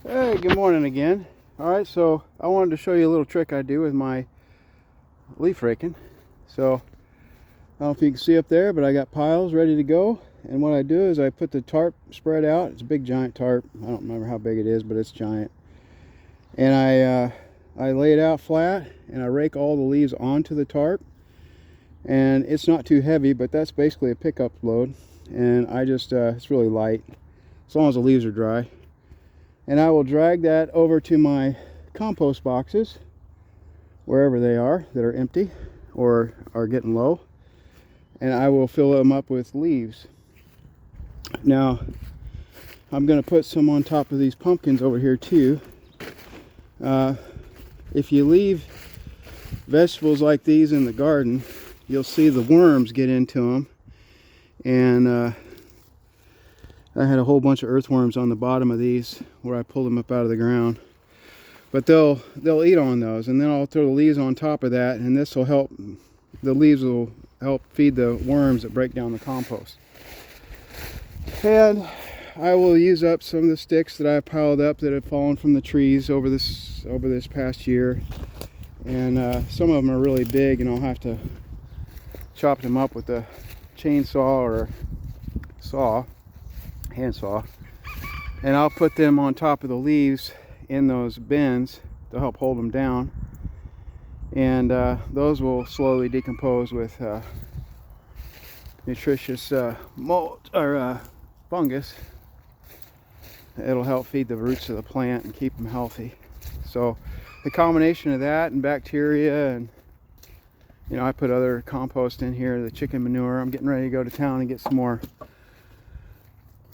Hey, good morning again. Alright, so I wanted to show you a little trick I do with my leaf raking. So, I don't know if you can see up there, but I got piles ready to go. And what I do is I put the tarp spread out. It's a big giant tarp. I don't remember how big it is, but it's giant. And I lay it out flat and I rake all the leaves onto the tarp. And it's not too heavy, but that's basically a pickup load. And I just, it's really light, as long as the leaves are dry. And I will drag that over to my compost boxes, wherever they are, that are empty or are getting low. And I will fill them up with leaves. Now, I'm going to put some on top of these pumpkins over here too. If you leave vegetables like these in the garden, you'll see the worms get into them. And I had a whole bunch of earthworms on the bottom of these where I pulled them up out of the ground. But they'll eat on those, and then I'll throw the leaves on top of that, and this will help. The leaves will help feed the worms that break down the compost. And I will use up some of the sticks that I've piled up that have fallen from the trees over this past year. And some of them are really big, and I'll have to chop them up with a chainsaw or saw. Handsaw, and I'll put them on top of the leaves in those bins to help hold them down, and those will slowly decompose with nutritious mold or fungus. It'll help feed the roots of the plant and keep them healthy. So the combination of that and bacteria, and I put other compost in here, the chicken manure. I'm getting ready to go to town and get some more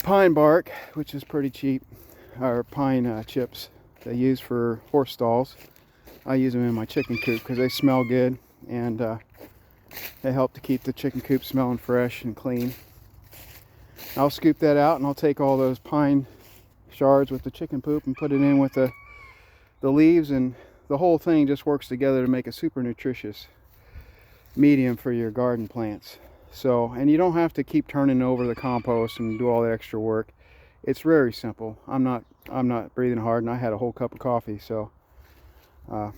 pine bark, which is pretty cheap, or pine chips they use for horse stalls. I use them in my chicken coop because they smell good, and they help to keep the chicken coop smelling fresh and clean. I'll scoop that out, and I'll take all those pine shards with the chicken poop and put it in with the leaves, and the whole thing just works together to make a super nutritious medium for your garden plants. So, and you don't have to keep turning over the compost and do all that extra work. It's very simple. I'm not breathing hard, and I had a whole cup of coffee. So I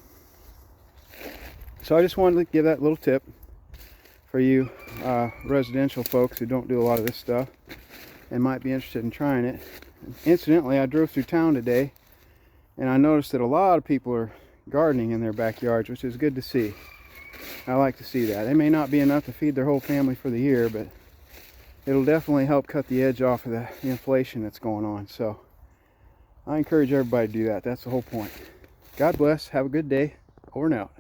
just wanted to give that little tip for you residential folks who don't do a lot of this stuff and might be interested in trying it. Incidentally, I drove through town today, and I noticed that a lot of people are gardening in their backyards, which is good to see. I like to see that. It may not be enough to feed their whole family for the year, but it'll definitely help cut the edge off of the inflation that's going on. So I encourage everybody to do that. That's the whole point. God bless. Have a good day. Over and out.